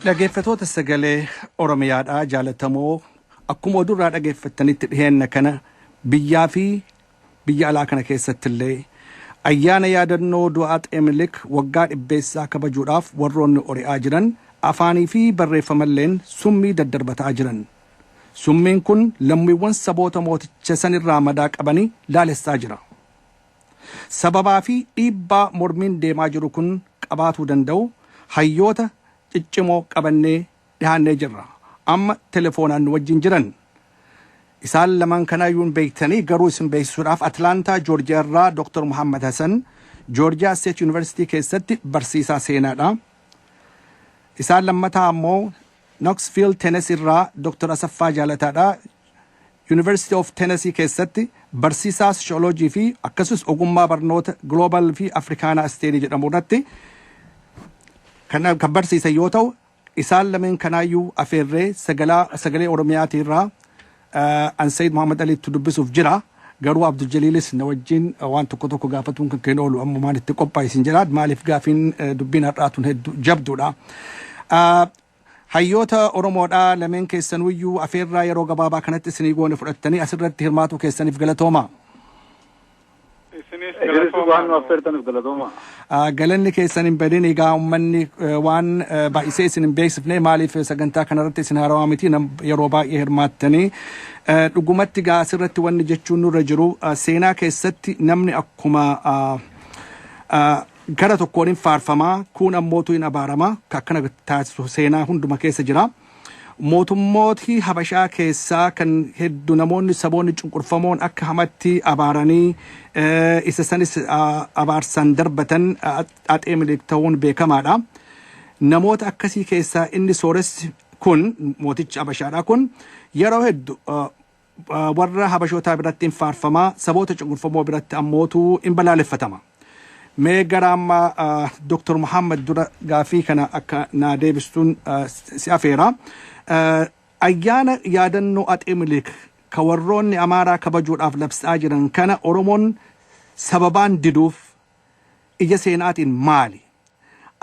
Dhaggeeffattoota sagalee Oromiyaadhaa jaalatamoo akkuma odurraa dhaggeeffattanitti dhiheenya kana biyyaa fi biyya alaa kana keessatti illee ayyaana yaadannoo du'aa Minilik waggaa dhibbeessaa kabajuudhaaf warroonni ori'aa jiran afaanii fi barreeffamalleen summii daddarbataa jiran. Summiin kun lammiiwwan saboota mooticha sanirraa madaa qabanii laalessaa jira. Sababaa fi dhiibbaa mormiin deemaa jiru kun qabaatuu danda'u hayyoota ciccimoo qabannee dhihaannee jirra. Amma telefoonaan wajjin jiran. Isaan lamaan kanaayyuun beektanii garuu isin beeksisuudhaaf Atlaantaa Joorjiyaa irraa Dr. Muhammad Hassan Joorjiyaa State University keessatti barsiisaa seenaadha. Isaan lammataa ammoo Knoxville Tennessee irraa Dr. Asaffaa Jaalataadha. University of Tennessee keessatti barsiisaa Sociology fi akkasumas ogummaa barnoota Global fi Afrikaanaa Studies jedhamu irratti kan barsiisan yoo ta'u isaan lameen kanaayyuu afeerree sagalee Oromiyaatii irraa Ansayid Muhammad Aliitti dubbisuuf jira. Garuu Abdul Jaliilis na wajjin waan tokko gaafatuun kan kennu oolu amma maalitti qophaa'isiin jira. Maaliif gaafiin dubbiin har'aatuun hedduu jabduudha. Hayyoota Oromoodhaa lameen keessanuyyuu afeerraa yeroo gabaabaa kanatti isinii goone fudhattanii asirratti hirmaatu keessaniif galatooma. Galanni keessan hin badin egaa uummanni waan baay'isee isin hin beeksifne maaliif sagantaa kanarratti isin haarawaa miti yeroo baay'ee hirmaattanii dhugumatti gaa asirratti wanni jechuun nurra jiru seenaa keessatti namni akkuma gara tokkoon hin faarfamaa kun ammootu hin abaaramaa akkana taasisu seenaa hunduma keessa jira. Mootummooti Habashaa keessaa kan hedduu namoonni saboonni cunqurfamoon akka hamatti abaaranii isa sanis abaarsan darbatan Atsee Minilik ta'uun beekamaadha. Namoota akkasii keessaa inni sooressi kun mootichi Habashaadha kun yeroo hedduu warra Habashootaa biratti hin faarfamaa saboota cunqurfamoo biratti ammootu hin balaaleffatama. Mee gara amma Dr. Muhammad dura gaafii kana akka naa deebistuun si afeera. Ayyaana yaadannoo Atsee Minilik ka warroonni Amaaraa kabajuudhaaf labsaa jiran kana Oromoon sababaan diduuf ija seenaatiin maali?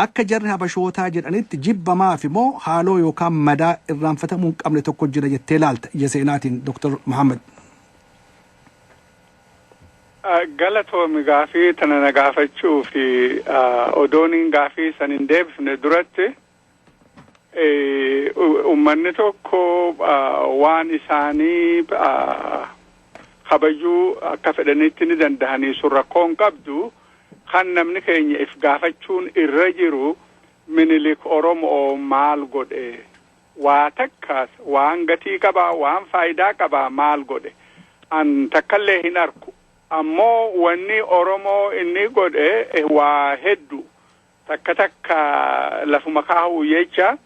Akka jarri Habashootaa jedhanitti jibbamaaf immoo haaloo yookaan madaa irraanfatamuu hin qabne tokko jira jettee ilaalta ija seenaatiin Dr. Muhammad. Galatoomi gaafii tana na gaafachuu fi odooniin gaafii san hin deebifne duratti ummanni tokko waan isaanii kabajuu akka fedhanitti ni danda'anii sun rakkoon qabdu kan namni keenya if gaafachuun irra jiru Minilik Oromoo maal godhe waa takkaas waan gatii qabaa waan faayidaa qabaa maal godhe an takkallee hin arku. Ammoo wanni Oromoo inni godhe waa hedduu takka lafuma kaa'uu jecha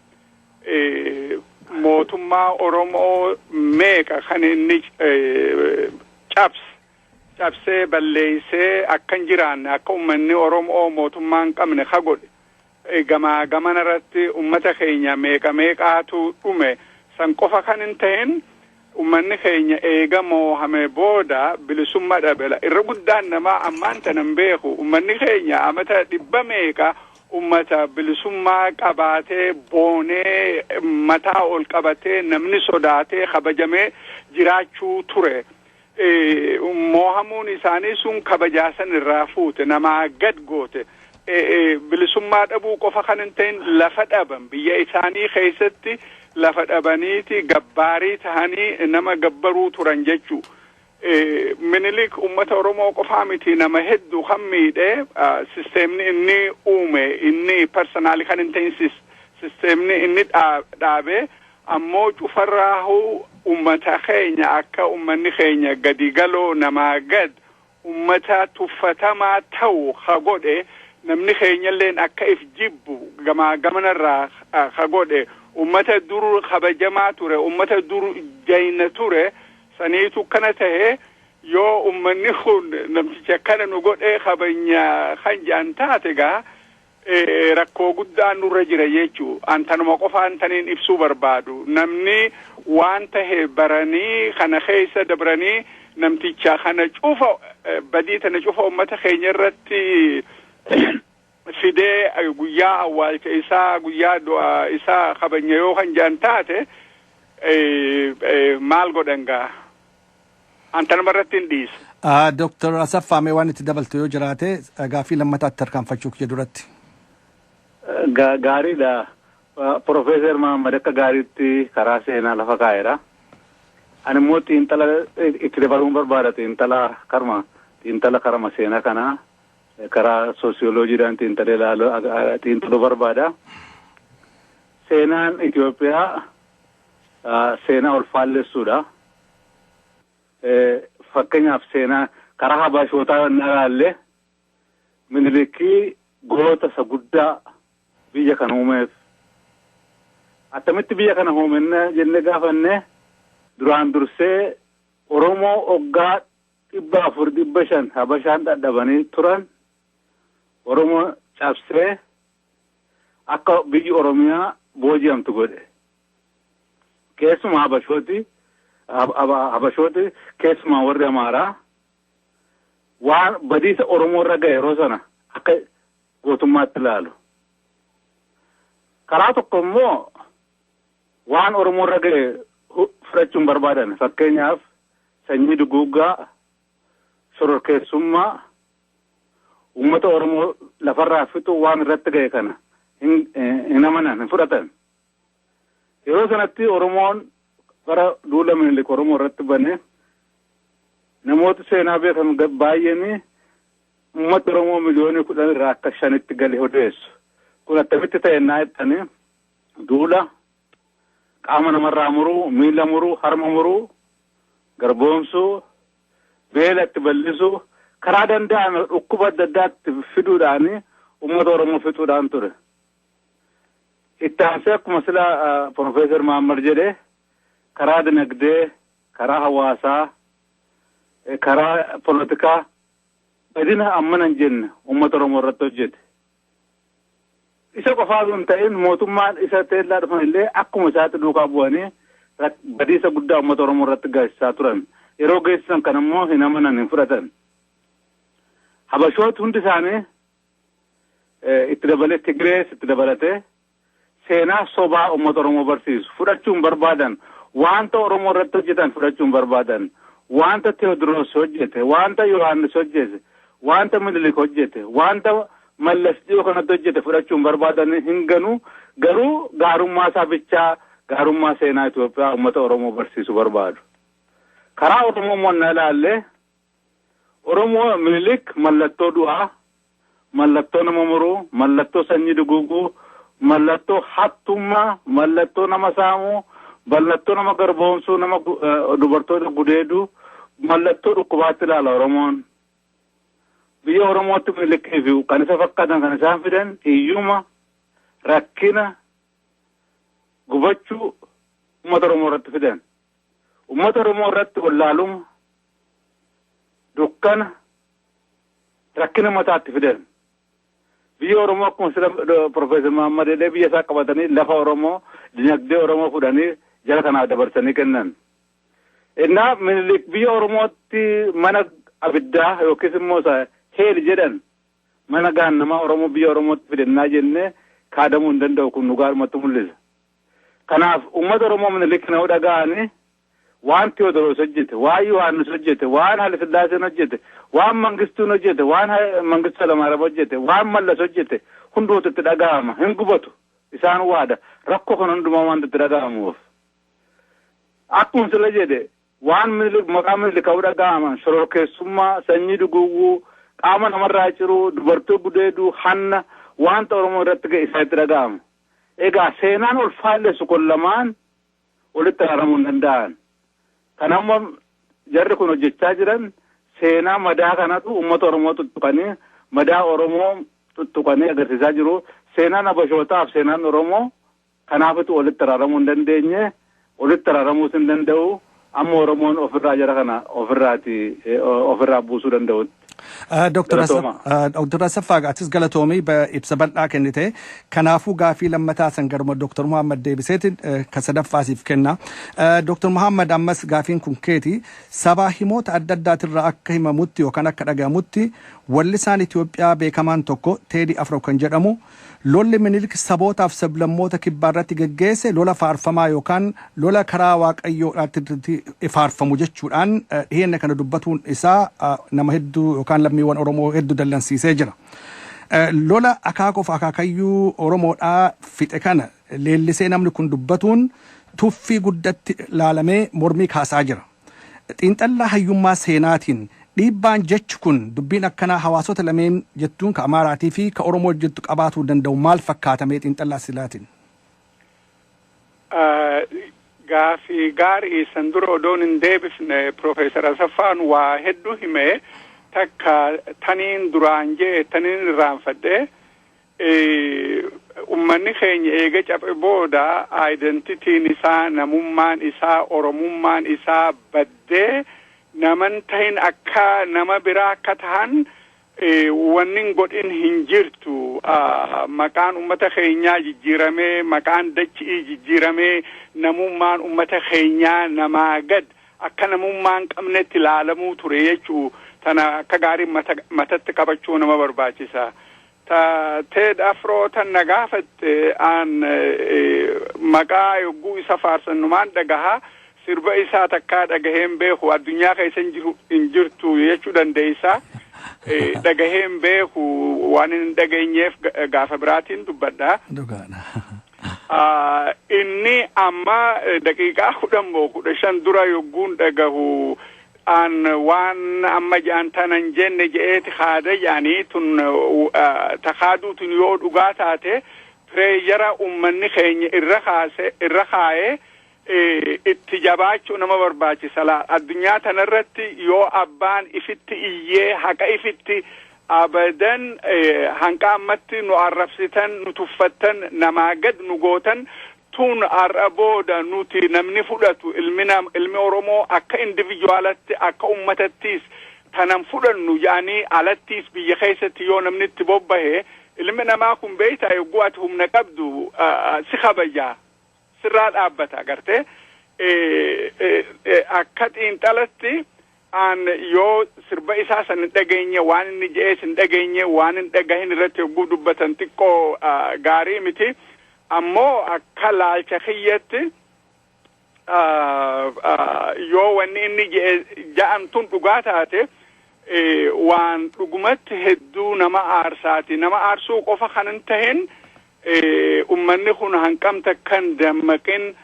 mootummaa Oromoo meeqa kan inni cabsee balleessee akka hin jiraanne akka uummanni Oromoo mootummaa hin qabne ka godhe gamaa gamana irratti uummata keenya meeqaatu dhume san qofa kan hin ta'in ummanni keenya eegamoo hame booda bilisummaa dhabela irra guddaan namaa ammaan tanan beeku ummanni keenya amata dhibba meeqa ummata bilisummaa qabaatee boonee mataa ol qabatee namni sodaatee kabajamee jiraachuu ture. Moohamuun isaanii sun kabajaasan irraa fuute namaa gad goote. Bilisummaa dhabuu qofa kan hin ta'in lafa dhaban biyya isaanii keessatti lafa dhabaniiti gabbaarii tahanii nama gabbaruu turan jechuu. Minilik ummata Oromoo qofaa miti nama hedduu kan miidhee sisteemni inni uume inni personaali kan hin ta'in sisteemni inni dhaabe ammoo cufarraahu ummata keenya akka ummanni keenya gadi galoo namaa gad ummata tuffatamaa ta'u ka godhe namni keenyalleen akka if jibbu gamaa gamanarraa ka godhe ummata dur kabajamaa ture ummata dur jayna ture saniitu kana tahe yoo ummanni kun namticha kana nu godhe kabanya kan jaan taate gaa rakkoo guddaan nurra jira jechuu antanuma qofaan taniin ibsuu barbaadu namni waan tahe baranii kana keessa dabranii namticha kana cufa badii tana cufa ummata keenya irratti fidee guyyaa awwaalcha isaa guyyaa du'a isaa kabanya yoo kan jaan taate maal godhangaa anta namarratti hin dhiisa. Dr. Asaffaa mee waan itti dabaltu yoo jiraate gaaffii lammataatti tarkaanfachuu kiyya duratti. Gaariidha. Profeesar Mahammad akka gaariitti karaa seenaa lafa kaa'eera. Ani immoo xiinxala itti dabaluun barbaada xiinxala karama seenaa kanaa karaa soosiyoloojiidhaan xiinxaluu barbaada. Seenaan Itoophiyaa seenaa ol faallessuudha. Fakkeenyaaf seenaa karaa Habashootaa yoo ilaalle Minilikii goota isa guddaa biyya kana uumeef. Attamitti biyya kana uumenna jennee gaafanne duraan dursee Oromoo waggaa 400-500 Habashaan dadhabanii turan Oromoo cabsee akka biyyi Oromiyaa booji'amtu godhe. Keessumaa Habashooti keessumaa warri Amaaraa waan badiisa Oromoo irra ga'e yeroo sana akka gootummaatti ilaalu. Karaa tokko immoo waan Oromoo irra ga'e fudhachuun barbaadan fakkeenyaaf sanyii duguuggaa shororkeessummaa uummata Oromoo lafarraa fixu waan irratti ga'e kana hin amanan hin fudhatan. Yeroo sanatti Oromoon bara duula Minilik Oromoo irratti bane namoota seenaa beekan baay'een uummata Oromoo miliyoonii 10 irraa akka 5tti gale odeessu. Kun attamitti ta'e naa jettanii duula qaama namarraa muruu, miila muruu, harma muruu, garboomsuu, beela itti bal'isuu, karaa danda'ame dhukkuba adda addaatti fiduudhaan uummata Oromoo fixuudhaan ture. Itti aansee akkuma sila Profeesar Mahammad jedhee karaa dinagdee, karaa hawaasaa, karaa polotikaa badina ammana hin jenne uummata Oromoo irratti hojjete. Isa qofaa hin ta'in mootummaan isa teellaa dhufan illee akkuma isaatti duukaa bu'anii badiisa guddaa uummata Oromoo irratti geessisaa turan. Yeroo geessisan kan immoo hin amanan hin fudhatan. Habashooti hundi isaanii itti dabalee Tigrees itti dabalatee seenaa sobaa uummata Oromoo barsiisu fudhachuun barbaadan wanta Oromoo irratti hojjetan fudhachuun barbaadan wanta Teodiroos hojjete wanta Yohaannis hojjete wanta Minilik hojjete wanta Mallas dhiyoo kanatti hojjete fudhachuun barbaadan hin ganu garuu gaarummaa sabichaa gaarummaa seenaa Itoophiyaa uummata Oromoo barsiisu barbaadu. Karaa Oromoo monna ilaalle Oromoo Minilik mallattoo du'aa, mallattoo nama muruu, mallattoo sanyii duguuguu, mallattoo hattummaa, mallattoo nama saamuu, mallattoo nama garboomsuu, nama dubartoota gudeeduu, mallattoo dhukkubaatti ilaala Oromoon. Biyya Oromootti Minilikii fi kan isa fakkaatan kan isaan fidan hiyyuma, rakkina, gubachuu uummata Oromoo irratti fidan. Uummata Oromoo irratti wallaaluma, dukkana, rakkina mataatti fidan. Biyya Oromoo akkuma sila Profeesar Mahammad jedhee biyya isaa qabatanii lafa Oromoo dinagdee Oromoo fudhanii jara kanaaf dabarsanii kennan. Innaa Minilik biyya Oromootti mana abiddaa yookiis immoo heeli jedhan mana gaannamaa Oromoo biyya Oromootti fidannaa jennee kaadamuu hin danda'u kun dhugaadhumatti mul'isa. Kanaaf uummata Oromoo Minilik kana dhaga'anii waan Teodiroos hojjete, waan Yohaannis hojjete, waan Haile Sillaaseen hojjete, waan Mangistuun hojjete, waan Mangistu Hayilamaariyaam hojjete, waan Mallas hojjete hundootu itti dhaga'ama hin gubatu isaan waada rakkoo kan hundumaa waan itti dhaga'amuuf. Akkuma sila jedhe waan maqaa Minilik ka'uu dhaga'aman shororkeessummaa, sanyii duguuguu, qaama namarraa ciruu, dubartii gudeeduu, hanna wanta Oromoo irratti ga'e isaatti dhaga'ama. Egaa seenaan ol faallessu kun lamaan walitti araramuu hin danda'an. Kanammoo jarri kun hojjechaa jiran seenaa madaa kanatu uummata Oromoo tuttuqanii madaa Oromoo tuttuqanii agarsiisaa jiru. Seenaan Habashootaaf seenaan Oromoo kanaafitu walitti araramuu hin dandeenye walitti araramuus hin danda'u amma Oromoon ofirraa jara kana ofirraa buusuu danda'utti. Dr. Asaffaa Gaatis galatoomii ibsa bal'aa kennite. Kanaafuu gaafii lammataa san garuma Dr. Muhammad deebiseetiin ka sadaffaasiif kenna. Dr. Muhammad ammas gaafiin kun keeti sabaa himoota adda addaatirraa akka himamutti yookaan akka dhagahamutti wallisaan Itoophiyaa beekamaan tokko Teedii Afroo kan jedhamu lolli Minilik sabootaaf sablammoota kibbaa irratti geggeesse lola faarfamaa yookaan lola karaa waaqayyoodhaatti faarfamu jechuudhaan dhiyeenya kana dubbatuun isaa nama hedduu yookaan lammiiwwan Oromoo hedduu dallansiisee jira. Lola akaakoof akaakayyuu Oromoodhaa fixe kana leellisee namni kun dubbatuun tuffii guddatti laalamee mormii kaasaa jira. Xiinxallaa hayyummaa seenaatiin dhiibbaan jechi kun dubbiin akkanaa hawaasota lameen jettuun ka Amaaraatii fi ka Oromoo jettu qabaatuu danda'u maal fakkaatamee xiinxallaa silaatiin? Gaafii gaarii san dura odoon hin deebifne Profeesar Asaffaan waa hedduu himee takka taniin duraan jee taniin irraanfadhe ummanni keenya eega caphe booda aayidentitiin isaa namummaan isaa oromummaan isaa baddee naman tahin akka nama biraa akka tahan wannin godhin hin jirtu maqaan ummata keenyaa jijjiiramee maqaan dachii jijjiiramee namummaan ummata keenyaa namaa gad akka namummaan qabnetti ilaalamuu ture jechuu tana akka gaarii matatti qabachuu nama barbaachisa. Teed Afroo tan na gaafatte aan maqaa yogguu isa faarsannumaan dhagahaa sirba isaa takkaa dhagaheen beeku addunyaa keessa hin jirtu jechuu dandeessa. Dhagaheen beeku waan hin dhageenyeef gaafa biraatiin dubbadha. Inni amma daqiiqaa 10-15 dura yogguun dhagahu aan waan amma jaan tanan jenne je'eeti haada yaanii tun takaaduutun yoo dhugaa taate pireeyara ummanni keenya irra kaa'ee itti jabaachuu nama barbaachisa. Addunyaa tanarratti yoo abbaan ifitti iyyee haqa ifitti abadan hanqa ammatti nu arrabsitan nu tuffattan namaa gad nu gootan tun ar'a booda nuti namni fudhatu ilmi Oromoo akka individuaalatti akka ummatattis tanan fudhannu yaanii alattis biyya keessatti yoo namni itti bobbahe ilmi namaa kun beeytaa yogguu ati humna qabdu si kabajaa sirraa dhaabbata agartee akka xiinxalatti aan yoo sirba isaa san hin dhageenye waan inni je'ees hin dhageenye waan hin dhagahin irratti yogguu dubbatan xiqqoo gaarii miti. Ammoo akka laalcha kiyyatti yoo wanni inni ja'an tun dhugaa taate waan dhugumatti hedduu nama aarsaati. Nama aarsuu qofa kan hin tahin ummanni kun hanqamta kan dammaqin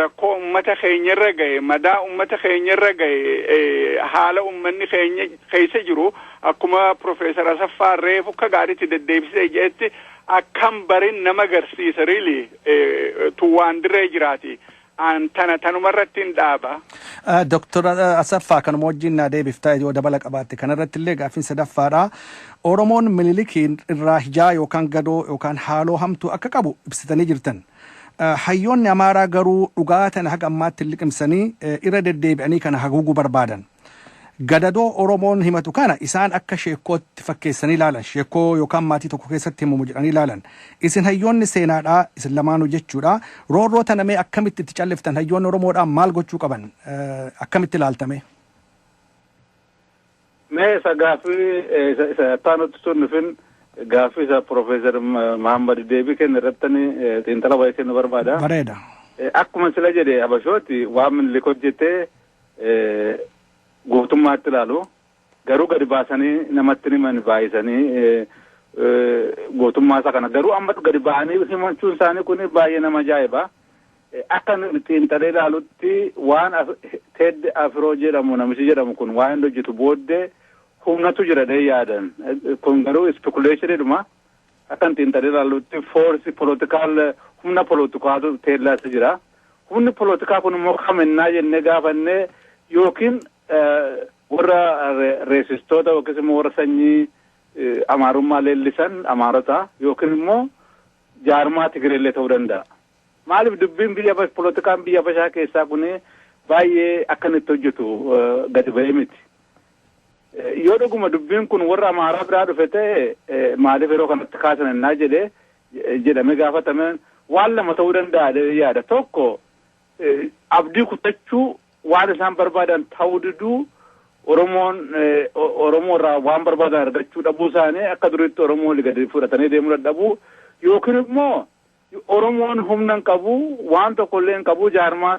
rakkoo ummata keenyarra gahe madaa ummata keenyarra gahe haala ummanni keenya keessa jiru akkuma Profeesar Asaffaa reefu akka gaariitti deddeebisee jedhetti akkam barin nama agarsiisa riili tuwaan dirree jiraati. Tanumarratti hin dhaaba. Dr. Asaffaa kanuma wajjin naa deebiftaa yoo dabala qabaatte kanarratti illee gaaffiin sadaffaadha. Oromoon Minilikiin irraa hijaa yookaan gadoo yookaan haaloo hamtuu akka qabu ibsitanii jirtan. Hayyoonni Amaaraa garuu dhugaa tana haga ammaatti liqimsanii irra deddeebi'anii kana haguuguu barbaadan. Gadadoo Oromoon himatu kana isaan akka sheekootti fakkeessanii ilaalan sheekoo yookaan maatii tokko keessatti himamu jedhanii ilaalan. Isin hayyoonni seenaadhaa isin lamaanuu jechuudha. Roorroo tana mee akkamitti itti calliftan hayyoonni Oromoodhaan maal gochuu qaban akkamitti ilaaltame? Mee isa gaaffii isa taanutti sun nufin gaaffii isa Profeesar Muhammad deebii kenna irrattani xiinxala wayii kennu barbaada. Bareeda. Akkuma sila jedhe Habashooti waan Minilik hojjetee gootummaatti ilaalu garuu gadi baasanii namatti himan baay'isanii gootummaa isaa kana garuu amma gadi ba'anii himachuun isaanii kun baay'ee nama ajaa'iba. Akka xiinxalee ilaalutti waan Teed Afroo jedhamu namichi jedhamu kun waan hojjetu booddee humnatu jira dee yaadan kun garuu spekuleeshiniidhuma akka xiinxalee ilaalutti foorsi poolitikaal humna poolitikaatu teellaas jira. Humni poolitikaa kun immoo kaminnaa jennee gaafannee yookiin warra reesistoota yookiin immoo warra sanyii amaarummaa leellisan amaarota yookiin immoo jaarmaa Tigireellee ta'uu danda'a. Maaliif dubbiin poolitikaan biyya Habashaa keessaa kun baay'ee akka inni hojjetu gadi ba'ee miti. yoo dhuguma dubbiin kun warra amaaraa biraa dhufe ta'e maaliif yeroo kanatti kaasan ennaa jedhame gaafatameen waan lama ta'uu danda'a yaada. Tokko abdii kutachuu waan isaan barbaadan ta'uu diduu Oromoo irraa waan barbaadan argachuu dhabuu isaanii akka duriitti Oromoo gadi fudhatanii deemuu dadhabuu yookiin immoo Oromoon humna hin qabu waan tokkollee hin qabu jaarmaan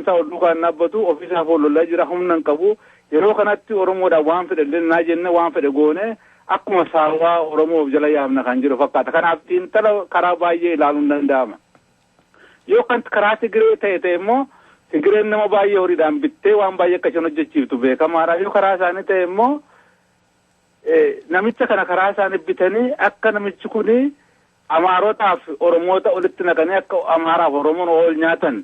isaa ol duukaan dhaabbatu ofiisaaf ol lolaa jira humna hin qabu yeroo kanatti Oromoodhaan waan fedhe naa jenne waan fedhe goone akkuma saawwaa Oromoof jala yaamna kan jiru fakkaata. Kanaaf xiinxala karaa baay'ee ilaaluun danda'ama. Yoo kan karaa Tigiree ta'e immoo Tigireen nama baay'ee horiidhaan bittee waan baay'ee akka isheen hojjechiiftu beekamaadha. Yoo karaa isaanii ta'e immoo namicha kana karaa isaanii bitanii akka namichi kuni Amaarotaaf Oromoota olitti naqanii akka Amaaraaf Oromoon ol nyaatan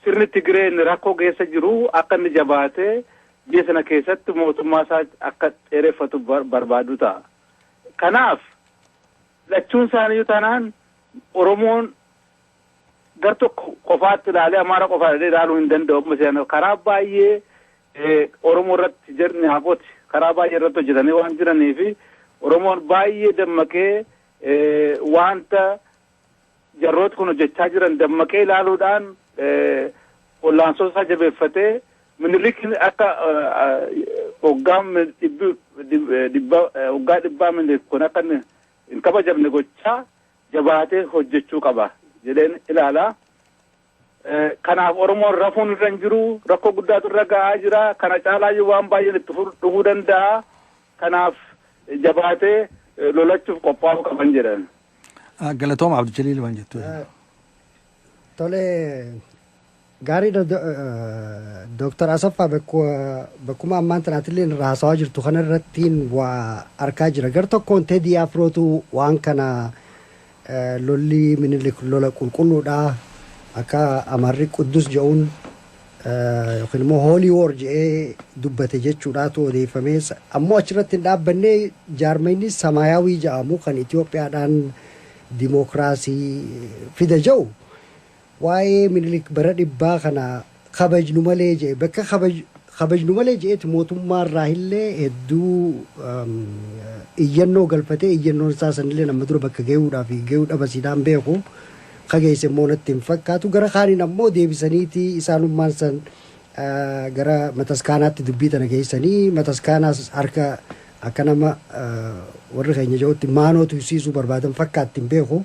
sirni Tigireen rakkoo keessa jiru akka inni jabaatee biyya sana keessatti mootummaa isaa akka dheereffatu barbaadu ta'a. Kanaaf lachuun isaanii taanaan Oromoon gar tokko qofaatti ilaalee Amaara qofaatti ilaaluu hin danda'u. Karaa baay'ee Oromoo irratti jirni haqooti. Karaa baay'ee irratti hojjetanii waan jiranii fi Oromoon baay'ee dammaqee wanta jarrooti kun hojjechaa jiran dammaqee ilaaluudhaan ollaansoo isaa jabeeffatee Minilik akka hoggaa dhibbaa Minilik kun akka hin kabajamne gochaa jabaatee hojjechuu qaba jedheen ilaalaa. Kanaaf Oromoon rafuun irra hin jiru rakkoo guddaatu irra ga'aa jira. Kana caalaayyuu waan baay'een itti dhufuu danda'a. Kanaaf jabaatee lolachuuf qophaa'uu qaban jedhan. Galatooma Abdul Jaliil waan jettu. Tole gaariidha Dr. Asaffaa bakkuma ammaan tanaatillee irraa haasawaa jirtu kana irrattiin waa argaa jira. Gar tokkoon Teedii Afrootu waan kana lolli Minilik lola qulqulluudha akka Amaarri Quddus jedhuun yookiin immoo Hoolii Woor jedhee dubbate jechuudhaatu odeeffamee ammoo achirratti hin dhaabbanne jaarmayni Samaayyaawii jedhamu kan Itoophiyaadhaan dimookiraasii fida jedhu waa'ee Minilik bara dhibbaa kana kabajnu malee jedhe bakka kabajnu malee jedheeti mootummaa irraa illee hedduu iyyannoo galfatee iyyannoon isaa sanillee nama dura bakka ge'uudhaaf ge'uu dhabasiidhaan beeku kageesse immoo natti hin fakkaatu gara kaaniin ammoo deebisaniiti isaanummaan san gara mataskaanaatti dubbii tana geessanii mataskaanaas harka akka nama warri keenya jedhutti maanootu ibsiisuu barbaadan fakkaatti hin beeku.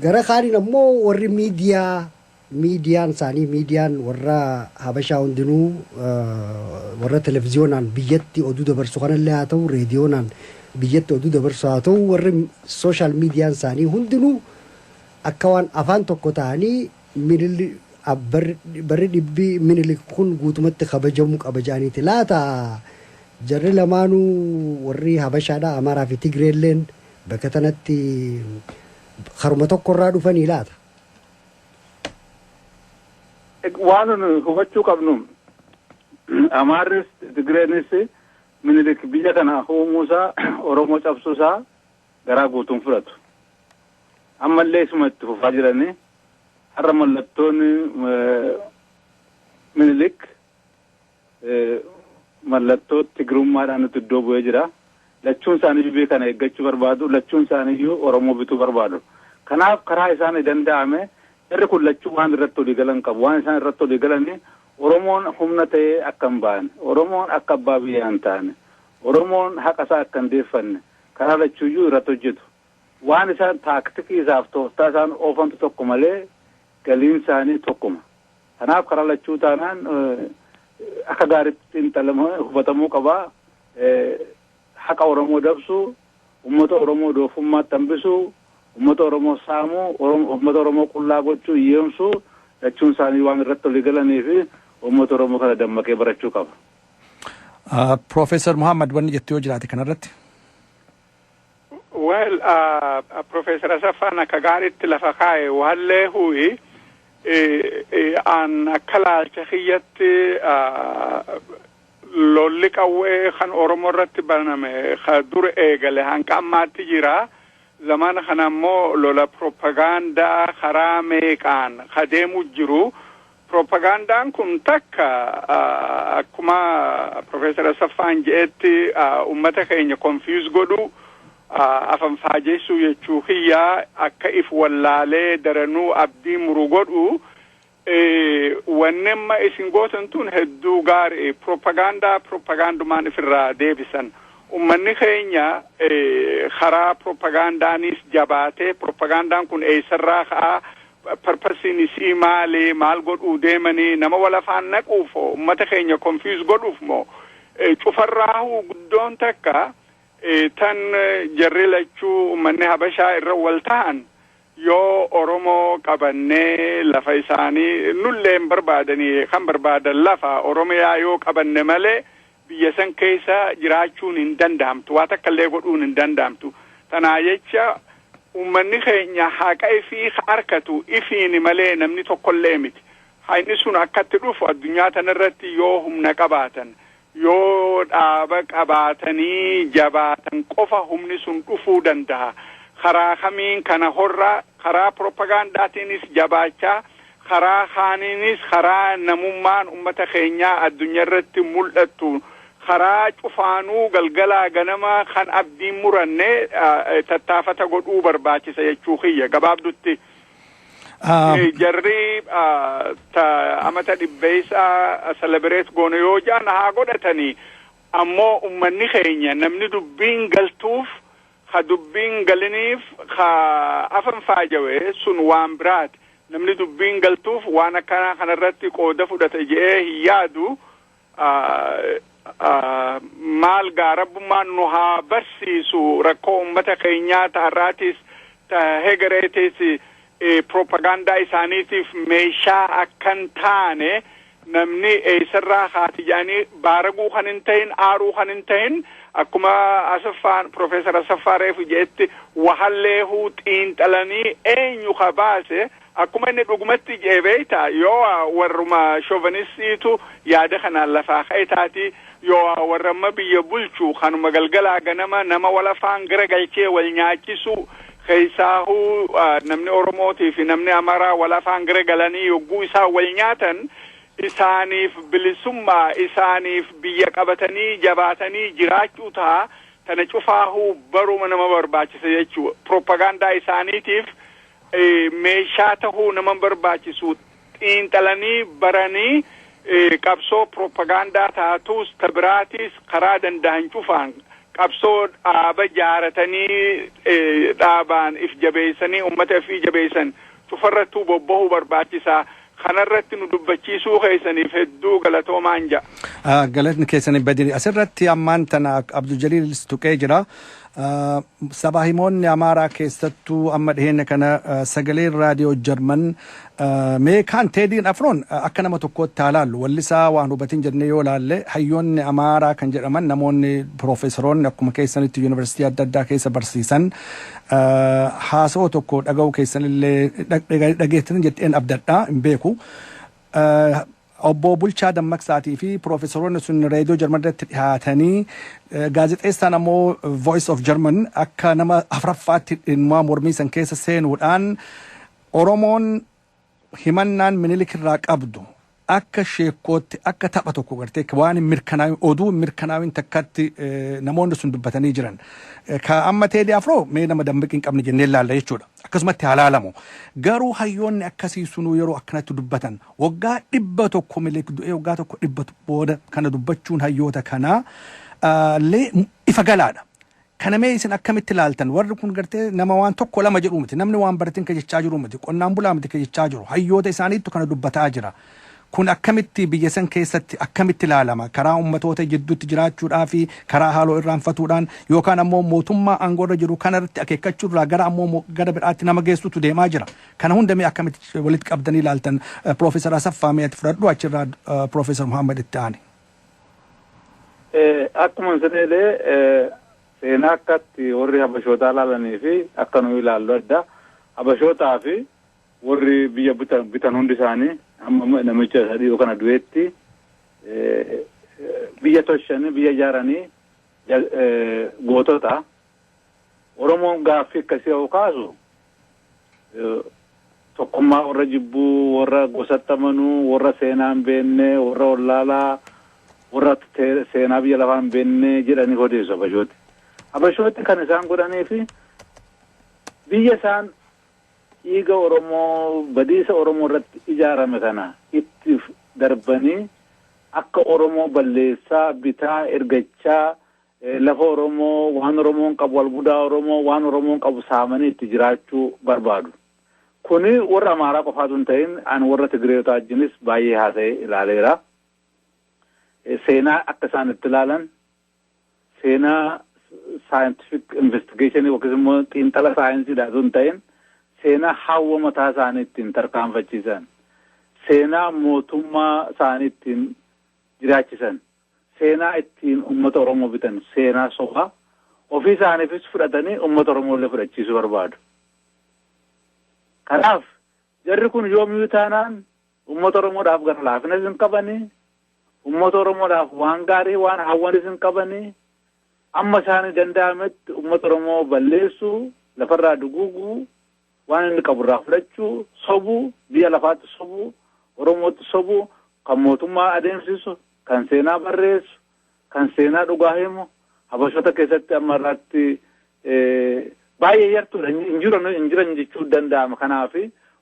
Gara kaaniin ammoo warri miidiyaan isaanii miidiyaan warra Habashaa hundinuu warra televiziyoonaan biyyatti oduu dabarsu kanallee haa ta'u reediyoonaan biyyatti oduu dabarsu haa ta'u warri sooshaal miidiyaan isaanii hundinuu akka waan afaan tokko ta'anii barri dhibbii Minilik kun guutumatti kabajamuu qaba jedhaniiti laata jarri lamaanuu warri Habashaadhaa Amaaraa fi Tigireelleen bakka tanatti haruma tokko irraa dhufanii laata. Waan hubachuu qabnu Amaarris Tigireenis Minilik biyya kana uumuusaa Oromoo cabsuusaa garaa guutuun fudhatu. Ammallee isuma itti fufaa jiranii har'a mallattoon Minilik mallattoo Tigirummaadhaan nuti iddoo bu'ee jira. Lachuun isaanii biyya kana eeggachuu barbaadu lachuun isaanii Oromoo bituu barbaadu. Kanaaf karaa isaanii danda'ame irri kun lachuu waan irratti olii galan qabu waan isaan irratti olii galanii Oromoon humna ta'ee akka hin baane Oromoon akka abbaa biyyaa hin taane Oromoon haqa isaa akka hin deeffanne karaa lachuuyyuu irratti hojjetu waan isaan taaktikii isaaf tooftaa isaan oofantu tokko malee galiin isaanii tokkuma. Kanaaf karaa lachuu taanaan akka gaariitti xiinxalamee hubatamuu qabaa. Haqa Oromoo dabsuu uummata Oromoo doofummaatti hambisuu uummata Oromoo saamuu uummata Oromoo qullaa gochuu hiyyeessuu lachuun isaanii waan irratti olii galanii fi uummata Oromoo kana dammaqee barachuu qaba. Profeesar Muhammad wanni jettu yoo jiraate kanarratti. Well, Profeesar Asaffaan akka gaariitti lafa kaa'e waallee huyi an akka laalcha kiyyatti lolli qawwee kan Oromoo irratti baname dur eegale hanga ammaatti jira. Zamana kana ammoo lola propagaandaa karaa meeqaan kadeemu jiru. propagandaan kun takka akkuma Profeesar Asaffaan jedhetti ummata keenya confuse godhu afan faajeessuu jechuu kiyyaa akka if wallaalee daranuu abdii muru godhu wanneen isin gootan tun hedduu gaarii propagandumaan ifirraa deebisan ummanni keenya karaa propagandaanis jabaatee propagandaan kun eessarraa ka'aa purpose isii maal godhuu deemanii nama walafaan naquuf ummata keenya confuse godhuuf moo cufarraahuu guddoon takka tan jarri lachuu ummanni habashaa irra wal ta'an yoo Oromoo qabannee lafa isaanii nulleen barbaadanii kan barbaadan lafa Oromiyaa yoo qabanne malee biyya san keessa jiraachuun hin danda'amtu waa takka illee godhuun hin danda'amtu tanaa jecha ummanni keenya haqa fi harkatu ifiin malee namni tokkollee miti hayni sun akkatti dhufu addunyaa tanarratti yoo humna qabaatan yoo dhaaba qabaatanii jabaatan qofa humni sun dhufuu danda'a karaa kamiin kana horra karaa propagandaatiinis jabaachaa karaa kaaniinis karaa namummaan ummata keenyaa addunyaarratti mul'attu karaa cufaanuu galgalaa ganama kan abdiin muranne tattaafata godhuu barbaachisa jechuu kiyya gabaabdutti jarri amata dhibbeessaa celebrate goone yoo jaan haa godhatanii ammoo ummanni keenya namni dubbiin galtuuf ha dubbiin galiniif ha afan faajawee sun waan biraati namni dubbiin galtuuf waan akkana kanarratti qooda fudhate jedhee hin yaadu maal gaarabbummaan nu haa barsiisu rakkoo ummata keenyaa ta'arraatis hegereetis propagandaa isaaniitiif meeshaa akkan taane namni eessarraa haati jedhanii baaraguu kan hin ta'in aaruu kan hin ta'in akkuma Asaffaan Profeesar Asaffaa reefu jedhetti wahalleehuu xiinxalanii eenyu ka baase akkuma inni dhugumatti jeebeeta yoo warruma shoovanistiitu yaada kanaan lafaa ka'etaati yoo warramma biyya bulchuu kanuma galgalaa ganama nama walafaan garagalchee wal nyaachisu keessaahu namni Oromootii fi namni Amaaraa walafaan garagalanii yogguu isaa wal nyaatan isaaniif bilisummaa isaaniif biyya qabatanii jabaatanii jiraachuu ta'a tana cufaahu baruma nama barbaachisa jechuu propagandaa isaaniitiif meeshaa tahuu nama barbaachisu xiinxalanii baranii qabsoo propagandaa taatus tabiraatis karaa danda'an cufaan qabsoo dhaaba jaaratanii dhaabaan if jabeessanii ummata fi jabeessan cufarrattuu bobbahuu barbaachisaa kanarratti nu dubbachiisuu keessaniif hedduu galatoomaan ja'a. Galatni keessanii badiri asirratti ammaan tana Abdul Jaliil tuqee jira. Sabaa himoonni Amaaraa keessattuu amma dhiheenya kana sagaleen raadiyoo Jarman meekaan teediin afroon akka nama tokkootti haalaallu wallisaa waan hubatin jennee yoo laalle hayyoonni Amaaraa kan jedhaman namoonni piroofeesaroonni akkuma keessanitti yuunivarsiitii adda addaa keessa barsiisan haasawaa tokko dhaga'uu keessanillee dhageettan jetteen abdadhaa hin beeku. Obbo Bulchaa Dammaqsaatii fi piroofeesaroonni sun reediyoo Jarman irratti dhihaatanii gaazexeessaan ammoo Voice of German akka nama afuraffaatti dhimma mormii san keessa seenuudhaan Oromoon himannaan Minilik irraa qabdu akka sheekootti akka tapha tokko gartee waan mirkanaa'in oduu mirkanaa'in takkatti namoonni sun dubbatanii jiran ka amma teedii afroo mee nama dambiqii hin qabne jennee laalla jechuudha akkasumatti halaalamu garuu hayyoonni akkasii sunuu yeroo akkanatti dubbatan waggaa 100 Minilik du'ee waggaa 100 booda kana dubbachuun hayyoota kanaa ifa galaadha. Kana mee isin akkamitti ilaaltan warri kun gartee nama waan tokko lama jedhu miti namni waan baratin ka jechaa jiru miti qonnaan bulaa miti ka jechaa jiru hayyoota isaaniitu kana dubbataa jira. Kun akkamitti biyya san keessatti akkamitti ilaalama karaa ummatoota jidduutti jiraachuudhaa fi karaa haaloo irraanfatuudhaan yookaan ammoo mootummaa aangoorra jiru kanarratti akeekkachuurraa gara ammoo gara biraatti nama geessutu deemaa jira. Kana hunda mee akkamitti walitti qabdanii ilaaltan Piroofeesar Asaffaa mee ati fudhadhu achirraa Piroofeesar Muhammad itti aani. Akkuma saneelee seenaa akkatti warri habashootaa ilaalanii fi akka nuyi ilaallu adda habashootaa fi warri biyya bitan hundi isaanii amma namicha sadii kana du'eetti biyya toshanii biyya ijaaranii gootota Oromoon gaaffii akkasii yoo kaasu tokkummaa warra jibbuu, warra gosattamanuu, warra seenaan beenne, warra wallaalaa, warra seenaa biyya lafaan beenne jedhanii odeessu Habashooti. Habashooti kan isaan godhanii fi biyya isaan dhiiga Oromoo badiisa Oromoo irratti ijaarame kana itti darbanii akka Oromoo balleessaa bitaa ergachaa lafa Oromoo waan Oromoon qabu albuudaa Oromoo waan Oromoon qabu saamanii itti jiraachuu barbaadu. Kuni warra Amaaraa qofaatu hin ta'in an warra Tigreeyotaa wajjinis baay'ee haasa'ee ilaaleera. Seenaa akka isaan itti ilaalan seenaa scientific investigation yookiin immoo xiinxala saayinsiidhaatu hin ta'in seenaa hawwa mataa isaanii ittiin tarkaanfachiisan, seenaa mootummaa isaanii ittiin jiraachisan, seenaa ittiin uummata Oromoo bitan, seenaa sobaa ofii isaaniifis fudhatanii uummata Oromoo illee fudhachiisuu barbaadu. Kanaaf jarri kun yoomuu taanaan uummata Oromoodhaaf gara laafinas hin qabanii, uummata Oromoodhaaf waan gaarii waan hawwanis hin qabanii, amma isaanii danda'ametti uummata Oromoo balleessuu, lafarraa duguuguu, waan inni qaburraa fudhachuu, sobuu, biyya lafaatti sobuu, Oromootti sobuu, kan mootummaa adeemsisu, kan seenaa barreessu, kan seenaa dhugaa himu, Habashota keessatti amma irratti baay'ee yartuudha. Hin jiran jechuu danda'ama. Kanaaf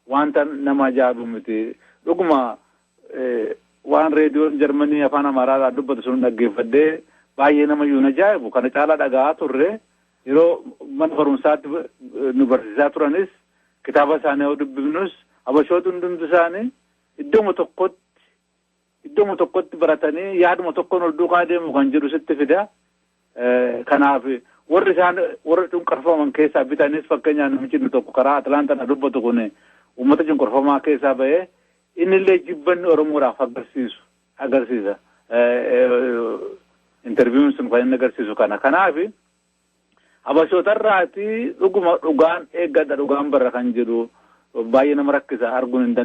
wanta nama ajaa'ibu miti. Dhuguma waan reediyoon Jarmanii afaan Amaaraadhaan dubbatu sun dhaggeeffadhee baay'ee nama iyyuu ajaa'ibu. Kana caalaa dhaga'aa turre yeroo mana barumsaatti nu barsiisaa turanis kitaaba isaanii yoo dubbifnus Habashoota hundumti isaanii iddooma tokkotti baratanii yaaduma tokkoon ol duukaa deemu kan jedhu sitti fida. Kanaaf warri cunqurfaman keessaa bitanis fakkeenyaaf namichi tokko karaa Atlaantaa dubbatu kun uummata cunqurfamaa keessaa bahee inni illee jibbanni Oromoodhaaf agarsiisa. Interviewin sun kan inni agarsiisu kana. Kanaaf Habashootarraati dhuguma dhugaan eeggadha dhugaan barra kan jedhu baay'ee nama rakkisa arguun hin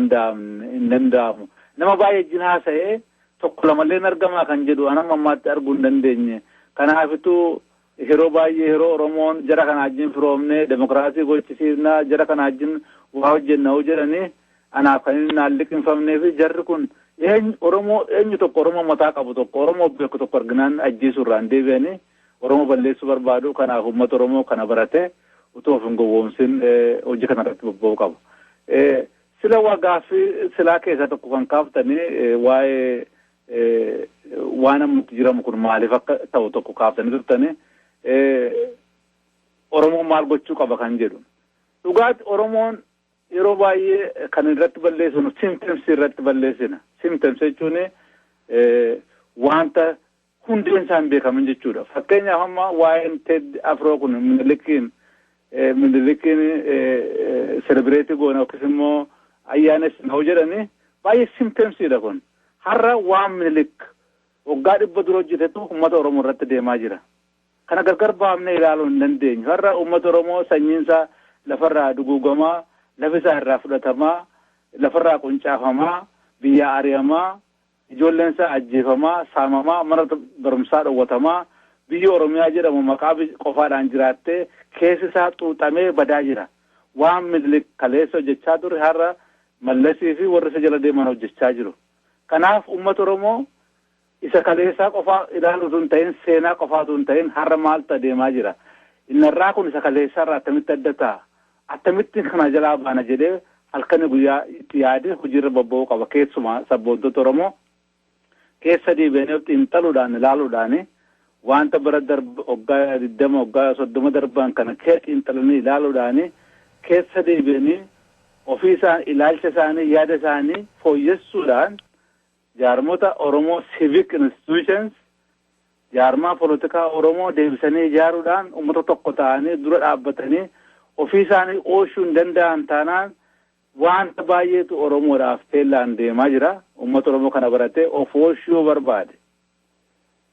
danda'amu. Nama baay'ee wajjin haasa'ee tokko lamallee argamaa kan jedhu anam ammaatti arguu hin dandeenye. Kanaafitu yeroo baay'ee yeroo Oromoon jara kana wajjin firoomnee demokraasii gochisiisnaa jara kana wajjin waa hojjennaa jedhanii anaaf kan inni naan liqinfamnee fi jarri kun eenyu tokko Oromoo mataa qabu tokko Oromoo beeku tokko arginaan ajjeesuurraan deebi'anii Oromoo balleessuu barbaadu. Kanaaf uummata Oromoo kana barate utuu of hin gowwoomsin hojii kanarratti bobba'uu qabu. Sila waa gaaffii silaa keessaa tokko kan kaaftanii waa'ee waan ammatti jiramu kun maaliif akka ta'u tokko kaaftanii turtanii Oromoon maal gochuu qaba kan jedhu. Dhugaatti Oromoon yeroo baay'ee kan irratti balleessinu symptoms irratti balleessina. Symptoms jechuun wanta hundeen isaan beekaman jechuudha. Fakkeenyaaf amma waa'een Ted Afroo kun Minilikiin celebrate goona yookiis immoo ayyaanessina jedhanii baay'ee symptomsiidha kun. Har'a waan Minilik waggaa 100 dura hojjetetu uummata Oromoo irratti deemaa jira. Kana gargar baafnee ilaaluu hin dandeenyu. Har'a uummata Oromoo sanyiinsaa lafarraa duguugamaa, lafisaa irraa fudhatamaa, lafarraa quncaafamaa, biyyaa ari'amaa, ijoolleensaa ajjeefamaa, saamamaa, mana barumsaa dhowwatamaa, biyya Oromiyaa jedhamu maqaa qofaadhaan jiraattee keessi isaa xuuxamee badaa jira. Waan Minilik kaleessa hojjechaa ture har'a Mallasii fi warri isa jala deeman hojjechaa jiru. Kanaaf uummata Oromoo isa kaleessaa qofaa ilaaluutu hin ta'in seenaa qofaatu hin ta'in har'a maaltu adeemaa jira. Innarraa kun isa kaleessaarraa attamitti adda ta'a. Attamitti kana jalaa baana jedhee halkanii guyyaa itti yaade hojiirra bobba'uu qaba. Keessumaa sabboontota Oromoo keessa deebi'anii xiinxaluudhaan ilaaluudhaan wanta bara waggaa 20 waggaa 30 darban kana keessa xiinxalanii ilaaluudhaan keessa deebi'anii ofii isaan ilaalcha isaanii yaada isaanii fooyyessuudhaan jaarmota Oromoo civic institutions jaarmaa politikaa Oromoo deebisanii ijaaruudhaan uummata tokko ta'anii dura dhaabbatanii ofii isaanii oolchuu hin danda'an taanaan wanta baay'eetu Oromoodhaaf teellaan deemaa jira. Uummata Oromoo kana baratee of oolchuu barbaade.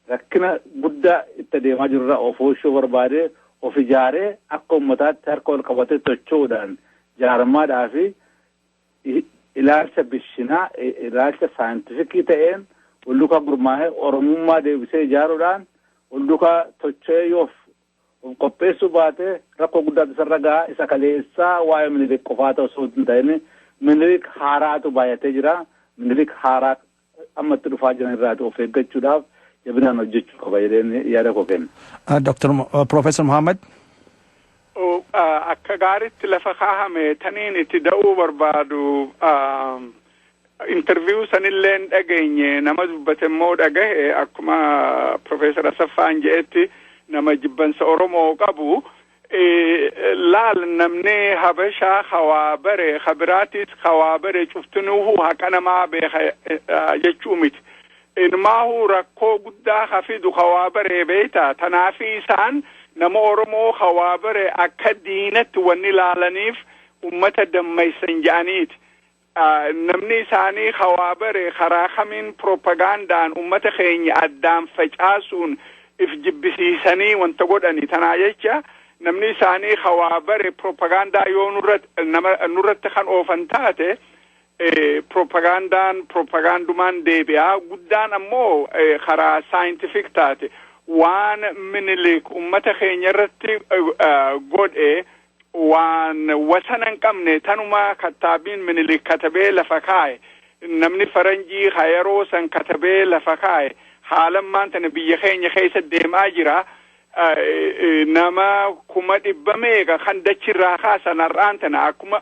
Rakkina guddaa itti deemaa jirurraa of oolchuu barbaade of ijaaree akka uummataatti harka ol qabatee socho'uudhaan jaarmaadhaa fi ilaalcha bishinaa ilaalcha saayintifikii ta'een ulluka gurmaa'ee Oromummaa deebisee ijaaruudhaan ulluka socho'ee yoo qopheessuu baate rakkoo guddaa isarra gahaa isa kaleessaa waa'ee Minilik qofaa ta'uu osoo hin ta'in minilik haaraatu baay'atee jira. Minilik haaraa ammatti dhufaa jiran irraati of eeggachuudhaaf jabinaan hojjechuu qaba jedheen yaada koo kenna. Dr. Professor Muhammad. Akka gaariitti lafa kaahame taniin itti da'uu barbaadu interview sanilleen dhageenye nama dubbate immoo dhagahe akkuma Professor Asaffaan jedhetti nama jibbansa Oromoo qabu laal namni habashaa hawaa bare khabiraatis hawaa bare cuftinuuhu haqa namaa beeka jechuu miti. Ilmaahu rakkoo guddaa hafidu hawaa bare beeyta tanaafi isaan nama Oromoo hawaa bare akka diinatti wanni laalaniif ummata dammaysan jedhaniiti. Namni isaanii hawaa bare karaa kamiin propagandaan ummata keenya addaan facaasuun if jibbisiisanii wanta godhani. Tanaa jecha namni isaanii hawaa bare propagandaa yoo nurratti kan oofan taate propagandumaan deebi'aa guddaan ammoo karaa scientific taate. Waan minilik ummata keenya irratti godhe waan wasana hin qabne tanuma kattaabiin minilik katabee lafa kaa'e namni faranjii yeroo san katabee lafa kaa'e haalan maanta biyya keenya keessa deemaa jira nama 100 meeqa kan dachirraa kaasan har'aan tana akkuma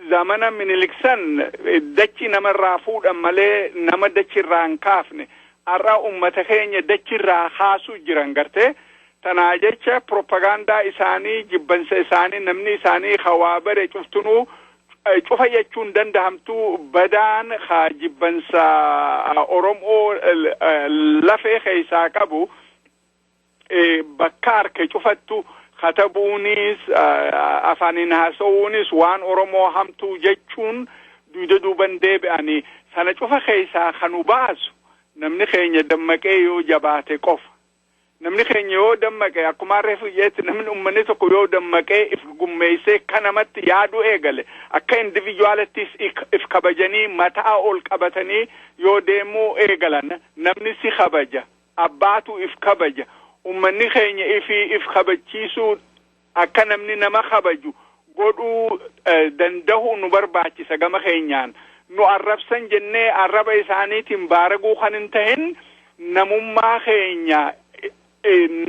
zamana minilik san dachi namarraa fuudhan malee nama dachirraa hin kaafne. Arraa ummata keenya dachirraa kaasuu jiran gartee tanaa jecha propagandaa isaanii jibbansa isaanii namni isaanii hawaa bare cuftunuu cufa jechuun dandahamtuu badaan haa jibbansa Oromoo lafee keessaa qabu bakka harka cufattu katabuunis afaaniin haasa'uunis waan Oromoo hamtuu jechuun duuban deebi'anii sana cufa keessaa kanu baasu. Namni keenya dammaqee yoo jabaate qofa. Namni keenya yoo dammaqee akkuma reefu jeetti namni uummanni tokko yoo dammaqee if gummeessee kanamatti yaaduu eegale akka individuaalittis if kabajanii mataa ol qabatanii yoo deemuu eegalan namni si kabaja abbaatu if kabaja uummanni keenya if kabachiisuu akka namni nama kabaju godhuu danda'u nu barbaachisa gama keenyaan. Nu arrabsan jennee arraba isaaniitiin baaraguu kan hin tahin namummaa keenya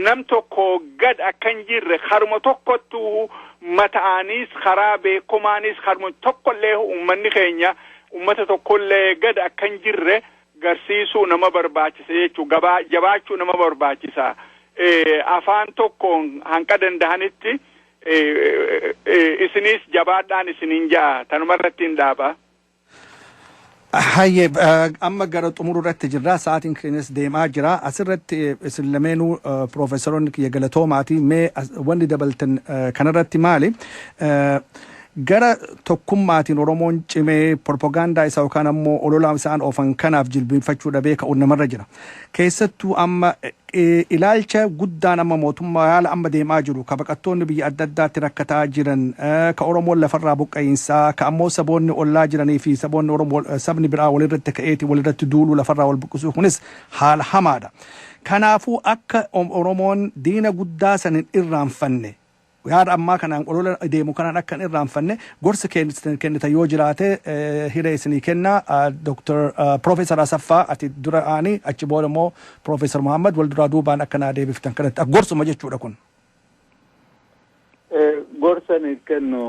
nam tokko gad akkan jirre haruma tokkottu mata'aniis karaa beekumaanis haruma tokkollee uummanni keenya uummata tokkollee gad akkan jirre garsiisuu nama barbaachisa jechuu jabaachuu nama barbaachisa. Afaan tokkoon hanqa dandahanitti isinis jabaadhaan isiniin jaa tanumarratti hin dhaaba. Hayyee amma gara xumuruu irratti jirra sa'aatiin keenyas deemaa jira asirratti isin lameenuu Profeesoroonni kiyya galatoomaati mee wanni dabaltan kanarratti maali gara tokkummaatiin Oromoon cimee propagaandaa isaa yookaan ammoo ololaa isaan oofan kanaaf jilbiinfachuu dhabee ka'uun namarra jira keessattuu amma ilaalcha guddaan amma mootummaa yaala amma deemaa jiru ka baqattoonni biyya adda addaatti rakkataa jiran ka Oromoon lafarraa buqqa'insaa ka ammoo saboonni ollaa jiranii fi saboonni Oromoo sabni biraa walirratti ka'eeti walirratti duuluu lafarraa wal buqqisuu kunis haala hamaadha. Kanaafuu akka Oromoon diina guddaa san hin irraanfanne yaada ammaa kanaan olola deemu kanaan akka hin irraanfanne gorsa kennita yoo jiraate hiree isinii kenna Dr. Professor Asaffaa ati dura aanii achi booda immoo Professor Muhammad wal duraa duubaan akkanaa deebiftan kanatti gorsuma jechuudha kun. Gorsa ni kennu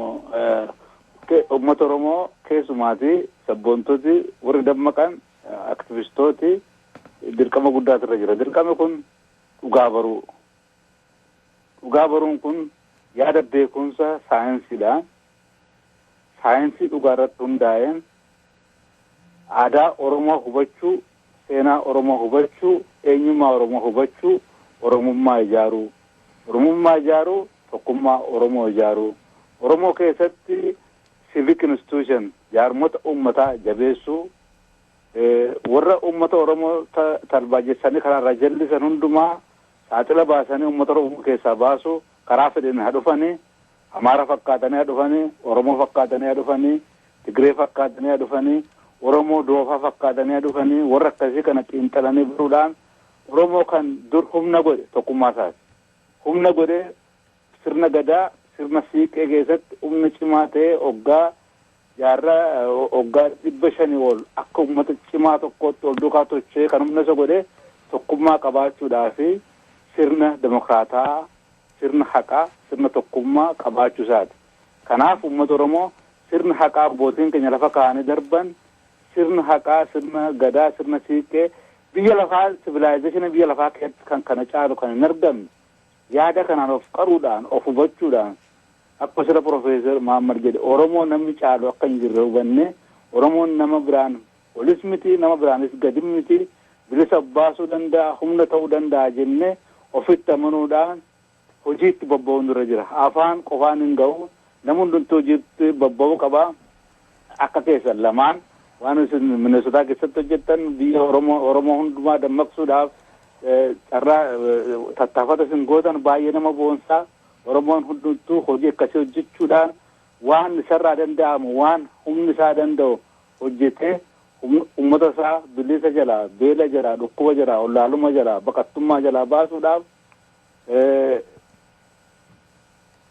uummata Oromoo keessumaati sabboontoti warri dammaqan aktivistooti dirqama guddaatu irra jira. Dirqama kun dhugaa baruu. Dhugaa baruun kun yaada beekumsa saayinsiidha. Saayinsii dhugaa irratti hundaa'een aadaa Oromoo hubachuu, seenaa Oromoo hubachuu, eenyummaa Oromoo hubachuu, Oromummaa ijaaruu. Oromummaa ijaaruu, tokkummaa Oromoo ijaaruu. Oromoo keessatti civic institution jaarmota uummataa jabeessuu, warra uummata Oromoo talbaajessanii karaarraa jallisan hundumaa saaxila baasanii uummata Oromoo keessaa baasuu karaa fedhan haa dhufanii Amaara fakkaatanii haa dhufanii Oromoo fakkaatanii haa dhufanii Tigree fakkaatanii haa dhufanii Oromoo Doofaa fakkaatanii haa dhufanii warra akkasii kana xiinxalanii baruudhaan Oromoo kan dur humna godhe tokkummaa isaati. Humna godhe sirna gadaa sirna siiqee keessatti humna cimaa ta'ee hoggaa jaarra oggaa 500 ol akka ummata cimaa tokkotti ol duukaa tochee kan humna isa godhe tokkummaa qabaachuudhaaf sirna demokraataa sirna haqaa sirna tokkummaa qabaachuusaati. Kanaaf uummata Oromoo sirna haqaa abbootiin keenya lafa kaa'anii darban sirna haqaa sirna gadaa sirna siiqqee biyya lafaa civilization biyya lafaa keessatti kan kana caalu kan hin argamne yaada kanaan of qaruudhaan of hubachuudhaan akka sira Profeesar Mahammad jedhe Oromoo namni caalu akka hin jirre hubanne Oromoon nama biraan olis miti nama biraanis gadi miti bilisa baasuu danda'a humna ta'uu danda'a jennee ofitti amanuudhaan hojiitti bobba'uun dura jira. Afaan qofaan hin ga'u nama hundumtuu hojiitti bobba'uu qaba. Akka keessan lamaan waan isin Minnesotaa keessatti hojjettan biyya Oromoo hundumaa dammaqsuudhaaf carraa tattaafata isin gootan baay'ee nama boonsaa. Oromoon hundumtuu hojii akkasii hojjechuudhaan waan isarraa danda'amu waan humni isaa danda'u hojjetee ummata isaa bilisa jalaa beela jalaa dhukkuba jalaa wallaaluma jalaa baqattummaa jalaa baasuudhaaf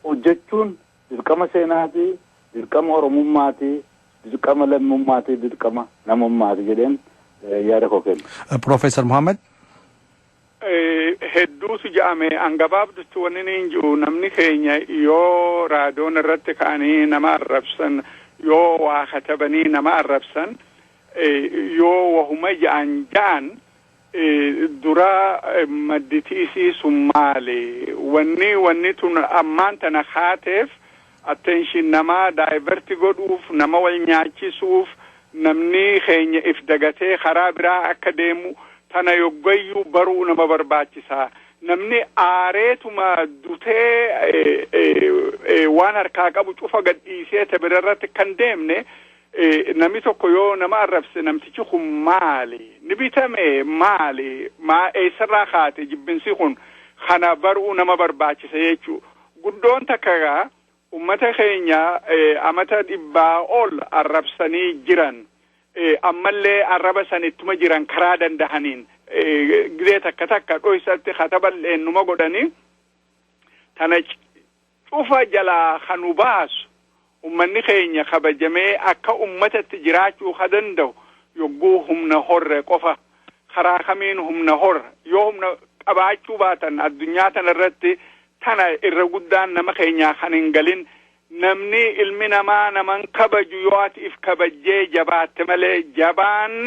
hojjechuun dirqama seenaati dirqama oromummaati dirqama lammummaati dirqama namummaati jedheen yaada koo kenna. Profeesar Muhammad. Hedduutu jedhame angabaabdutti wanni niin jiru namni keenya yoo raadiyoon irratti ka'anii nama arrabsan yoo waa katabanii nama arrabsan yoo wahuma ja'an dura madditiisii sun maali wanni tun ammaan tana kaateef attention nama daayiverti godhuuf nama wal nyaachisuuf namni keenya if dagatee karaa biraa akka deemu tana yoggayyuu baruu nama barbaachisaa namni aareetuma dutee waan harkaa qabu cufa gadhiisee tabirarratti kan deemne namni tokko yoo nama arrabse namtichi kun maali ni bitame maali eessarraa kaate jibbinsi kun kana baruu nama barbaachisa jechuu guddoon takka ummata keenya amata 100 ol arrabsanii jiran ammallee arraba san ittuma jiran karaa dandahaniin gidee takka dhoysatti kataballee numa godhanii tana cufa jalaa kanu baasu ummanni keenya kabajamee akka ummatatti jiraachuu ka danda'u yogguu humna horre qofa karaa kamiin humna horre yoo humna qabaachuu baatan addunyaa tanarratti tana irra guddaan nama keenyaa kan hin galin namni ilmi namaa naman kabaju yoo ati if kabajjee jabaatte malee jabaan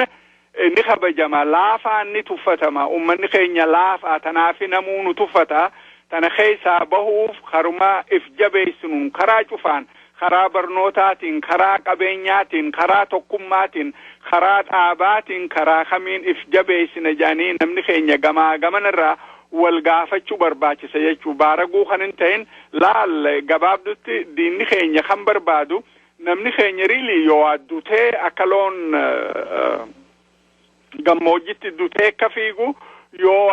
ni kabajama laafaan ni tuffatama ummanni keenya laafaa tanaafi namuu nu tuffata tana keessaa bahuuf karumaa if jabeessinuun karaa cufaan karaa barnootaatiin karaa qabeenyaatiin karaa tokkummaatiin karaa dhaabaatiin karaa kamiin if jabeessina jedhanii namni keenya gamaa gamanirraa wal gaafachuu barbaachisa jechuu baaraguu kan hin ta'in laal gabaabdutti diinni keenya kan barbaadu namni keenya riili yoo addutee akka loon gammoojjitti dutee akka fiigu yoo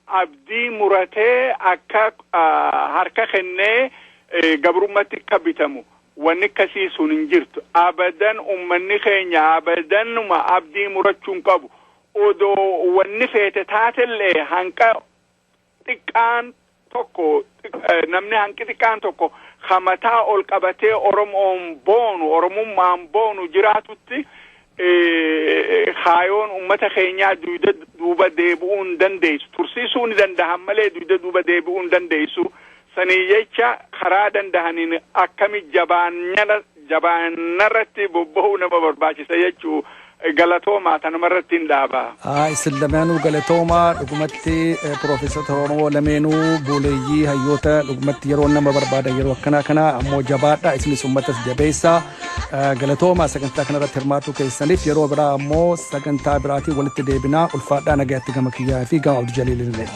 abdii muratee akka harka kennee gabrummatti akka bitamu wanni akkasii sun hin jirtu abadan ummanni keenya abadanuma abdii murachuun qabu odoo wanni feete taatellee hanqa xiqqaan tokko namni hanqi xiqqaan tokko hamataa ol qabatee oromummaan boonu jiraatutti haayoon ummata keenyaa duuba deebi'uu hin dandeessu tursiisuu ni dandahan malee duuba deebi'uu hin dandeessu sanii jecha karaa dandahaniin akkami jabaannarratti bobba'uu nama barbaachisa jechuu galatoomaa tanumarratti hin dhaabaa. Isin lameenuu galatoomaa dhugumatti Profeesar Oromoo lameenuu booleeyyii hayyoota dhugumatti yeroo nama barbaada yeroo akkanaa kana ammoo jabaadha isinis uummatas jabeessaa galatoomaa sagantaa kanarratti hirmaachuu keessaniif yeroo biraa ammoo sagantaa biraatiin walitti deebinaa ulfaadhaa nagaatti gama kiyyaa fi gama Abduu Jaliilillee.